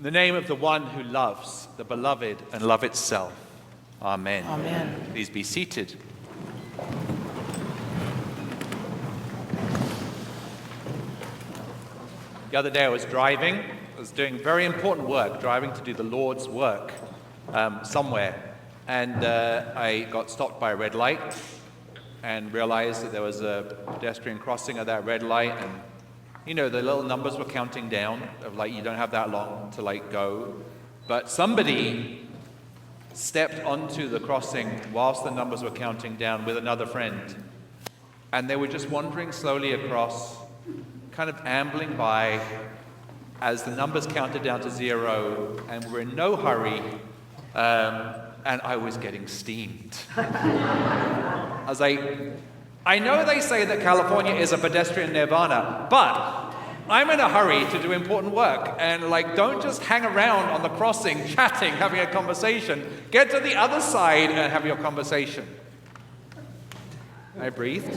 In the name of the one who loves, the beloved, and love itself. Amen. Amen. Please be seated. The other day I was driving. I was doing very important work, driving to do the Lord's work somewhere. And I got stopped by a red light and realized that there was a pedestrian crossing at that red light. And, you know, the little numbers were counting down of like, you don't have that long to like go. But somebody stepped onto the crossing whilst the numbers were counting down with another friend. And they were just wandering slowly across, kind of ambling by as the numbers counted down to 0, and we're in no hurry, and I was getting steamed. I was like, I know they say that California is a pedestrian nirvana, but I'm in a hurry to do important work, and like, don't just hang around on the crossing, chatting, having a conversation. Get to the other side and have your conversation. I breathed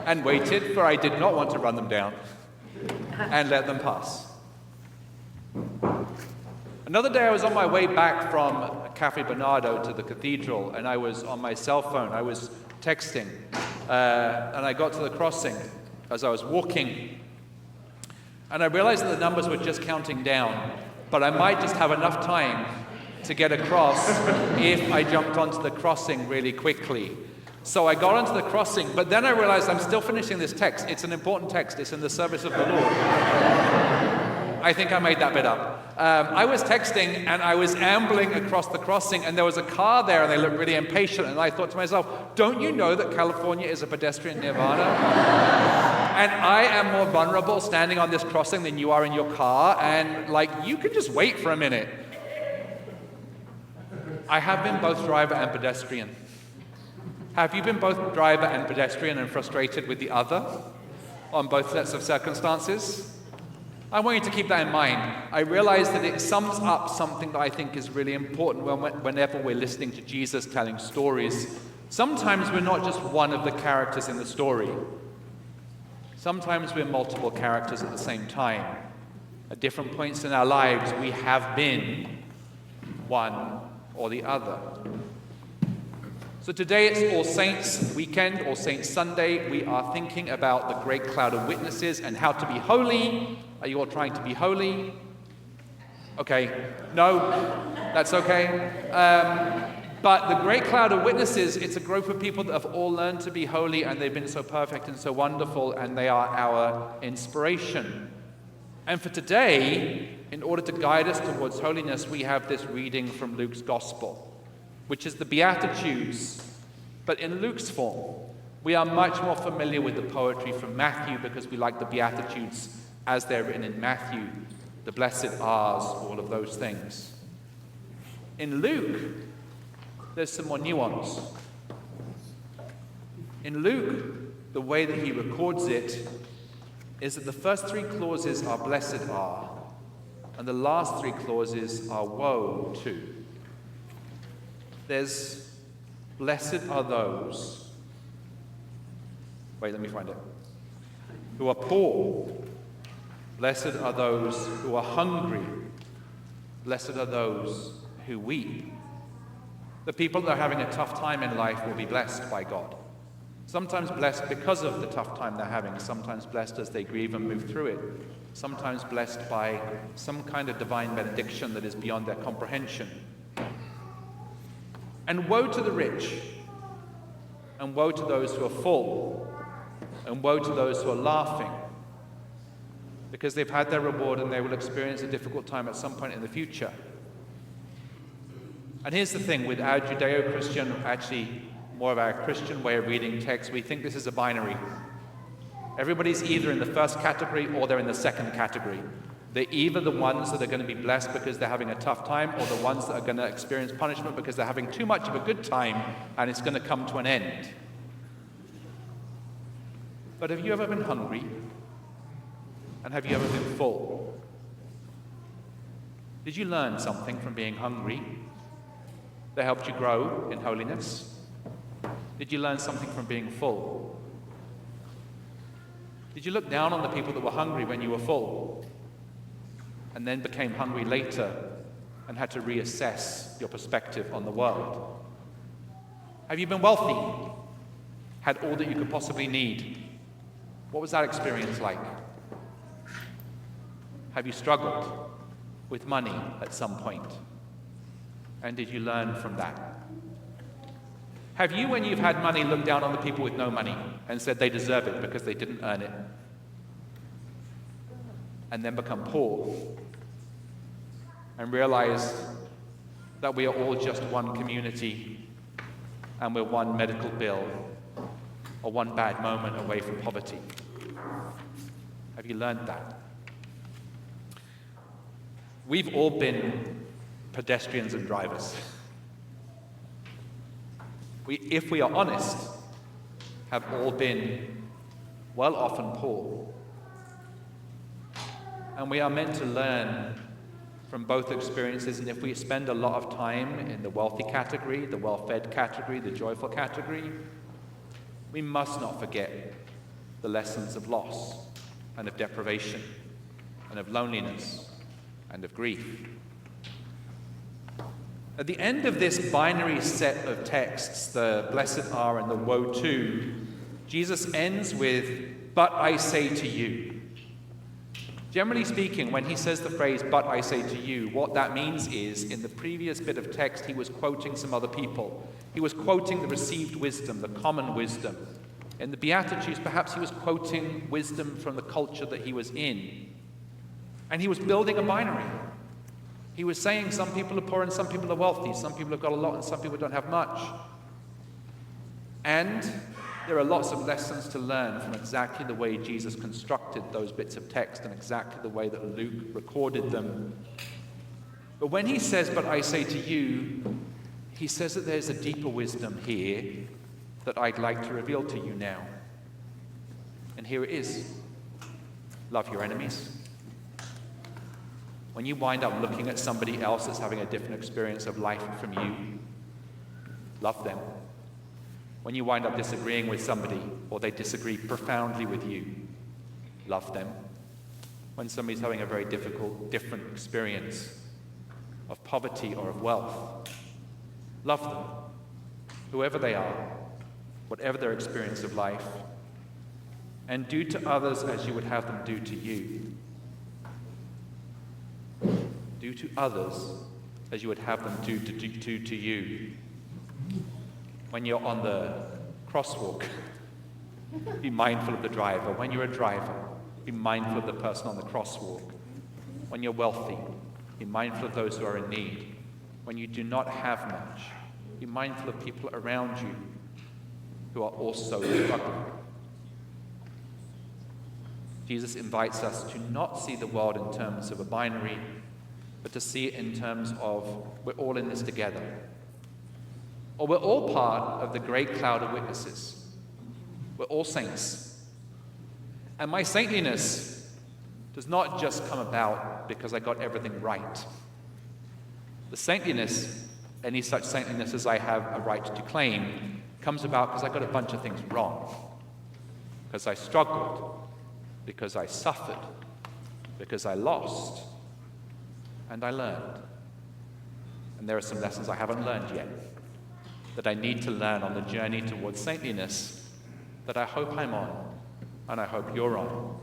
and waited, for I did not want to run them down, and let them pass. Another day I was on my way back from Cafe Bernardo to the cathedral, and I was on my cell phone. I was texting, and I got to the crossing as I was walking, and I realized that the numbers were just counting down, but I might just have enough time to get across if I jumped onto the crossing really quickly. So I got onto the crossing, but then I realized I'm still finishing this text. It's an important text. It's in the service of the Lord. I think I made that bit up. I was texting, and I was ambling across the crossing, and there was a car there, and they looked really impatient, and I thought to myself, don't you know that California is a pedestrian nirvana? And I am more vulnerable standing on this crossing than you are in your car, and like, you can just wait for a minute. I have been both driver and pedestrian. Have you been both driver and pedestrian and frustrated with the other on both sets of circumstances? I want you to keep that in mind. I realize that it sums up something that I think is really important whenever we're listening to Jesus telling stories. Sometimes we're not just one of the characters in the story. Sometimes we're multiple characters at the same time. At different points in our lives, we have been one or the other. So today it's All Saints weekend, All Saints Sunday. We are thinking about the great cloud of witnesses and how to be holy. Are you all trying to be holy? Okay. No? That's okay. But the great cloud of witnesses, it's a group of people that have all learned to be holy, and they've been so perfect and so wonderful, and they are our inspiration. And for today, in order to guide us towards holiness, we have this reading from Luke's Gospel, which is the Beatitudes, but in Luke's form. We are much more familiar with the poetry from Matthew because we like the Beatitudes as they're written in Matthew, the blessed R's, all of those things. In Luke, there's some more nuance. In Luke, the way that he records it is that the first 3 clauses are blessed are, and the last 3 clauses are woe to. There's blessed are those, wait, let me find it, who are poor. Blessed are those who are hungry. Blessed are those who weep. The people that are having a tough time in life will be blessed by God. Sometimes blessed because of the tough time they're having, sometimes blessed as they grieve and move through it, sometimes blessed by some kind of divine benediction that is beyond their comprehension. And woe to the rich, and woe to those who are full, and woe to those who are laughing, because they've had their reward and they will experience a difficult time at some point in the future. And here's the thing, with our Judeo-Christian, actually more of our Christian way of reading text, we think this is a binary. Everybody's either in the first category or they're in the second category. They're either the ones that are going to be blessed because they're having a tough time, or the ones that are going to experience punishment because they're having too much of a good time and it's going to come to an end. But have you ever been hungry? And have you ever been full? Did you learn something from being hungry that helped you grow in holiness? Did you learn something from being full? Did you look down on the people that were hungry when you were full? and then became hungry later and had to reassess your perspective on the world? Have you been wealthy? Had all that you could possibly need? What was that experience like? Have you struggled with money at some point? And did you learn from that? Have you, when you've had money, looked down on the people with no money and said they deserve it because they didn't earn it? And then become poor and realized that we are all just one community and we're one medical bill or one bad moment away from poverty? Have you learned that? We've all been pedestrians and drivers. We, if we are honest, have all been well off and poor. And we are meant to learn from both experiences, and if we spend a lot of time in the wealthy category, the well-fed category, the joyful category, we must not forget the lessons of loss and of deprivation and of loneliness and of grief. At the end of this binary set of texts, the blessed are and the woe to, Jesus ends with, but I say to you. Generally speaking, when he says the phrase, but I say to you, what that means is, in the previous bit of text, he was quoting some other people. He was quoting the received wisdom, the common wisdom. In the Beatitudes, perhaps he was quoting wisdom from the culture that he was in. And he was building a binary. He was saying some people are poor and some people are wealthy, some people have got a lot and some people don't have much. And there are lots of lessons to learn from exactly the way Jesus constructed those bits of text and exactly the way that Luke recorded them. But when he says, but I say to you, he says that there's a deeper wisdom here that I'd like to reveal to you now. And here it is. Love your enemies. When you wind up looking at somebody else that's having a different experience of life from you, love them. When you wind up disagreeing with somebody, or they disagree profoundly with you, love them. When somebody's having a very difficult, different experience of poverty or of wealth, love them, whoever they are, whatever their experience of life, and do to others as you would have them do to you. Do to others as you would have them do to you. When you're on the crosswalk, be mindful of the driver. When you're a driver, be mindful of the person on the crosswalk. When you're wealthy, be mindful of those who are in need. When you do not have much, be mindful of people around you who are also struggling. Jesus invites us to not see the world in terms of a binary, but to see it in terms of we're all in this together. Or we're all part of the great cloud of witnesses. We're all saints. And my saintliness does not just come about because I got everything right. The saintliness, any such saintliness as I have a right to claim, comes about because I got a bunch of things wrong. Because I struggled, because I suffered, because I lost, and I learned. And there are some lessons I haven't learned yet that I need to learn on the journey towards saintliness that I hope I'm on, and I hope you're on.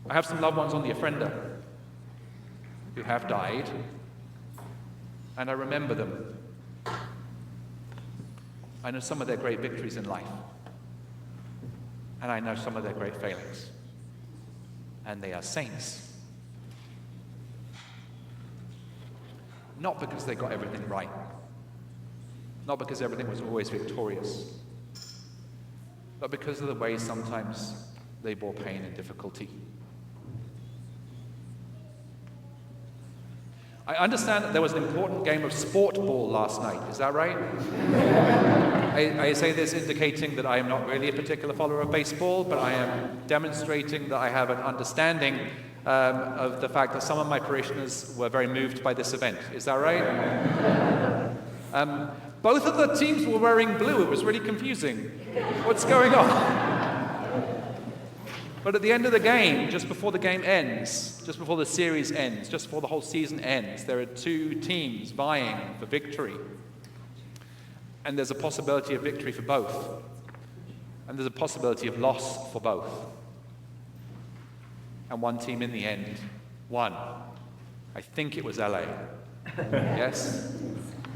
I have some loved ones on the offrender who have died, and I remember them. I know some of their great victories in life, and I know some of their great failings, and they are saints. Not because they got everything right, not because everything was always victorious, but because of the way sometimes they bore pain and difficulty. I understand that there was an important game of sport ball last night. Is that right? I say this indicating that I am not really a particular follower of baseball, but I am demonstrating that I have an understanding of the fact that some of my parishioners were very moved by this event. Is that right? Both of the teams were wearing blue. It was really confusing. What's going on? But at the end of the game, just before the game ends, just before the series ends, just before the whole season ends, there are two teams vying for victory. And there's a possibility of victory for both. And there's a possibility of loss for both. And one team in the end won. I think it was LA. Yes?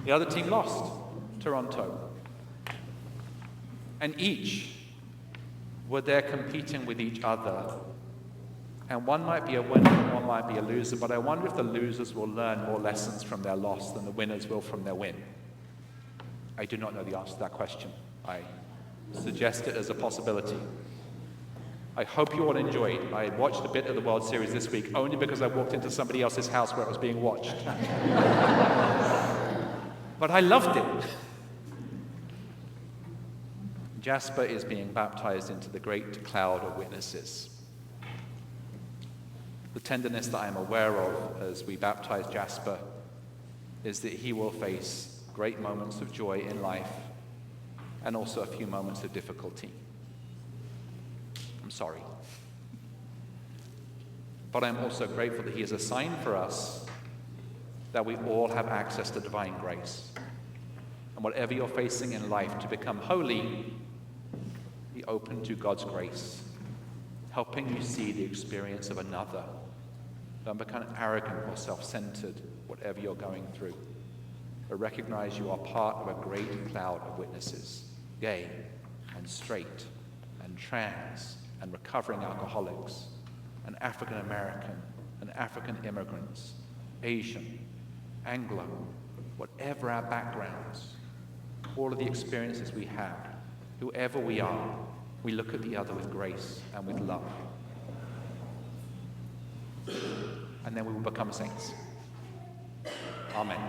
The other team lost, Toronto. And each were there competing with each other. And one might be a winner and one might be a loser, but I wonder if the losers will learn more lessons from their loss than the winners will from their win. I do not know the answer to that question. I suggest it as a possibility. I hope you all enjoyed. I watched a bit of the World Series this week only because I walked into somebody else's house where it was being watched. But I loved it. Jasper is being baptized into the great cloud of witnesses. The tenderness that I am aware of as we baptize Jasper is that he will face great moments of joy in life and also a few moments of difficulty. I'm sorry. But I'm also grateful that he is a sign for us that we all have access to divine grace. And whatever you're facing in life, to become holy, be open to God's grace, helping you see the experience of another. Don't become arrogant or self-centered, whatever you're going through. But recognize you are part of a great cloud of witnesses, gay and straight and trans and recovering alcoholics and African American and African immigrants, Asian, Anglo, whatever our backgrounds, all of the experiences we have, whoever we are, we look at the other with grace and with love. And then we will become saints. Amen.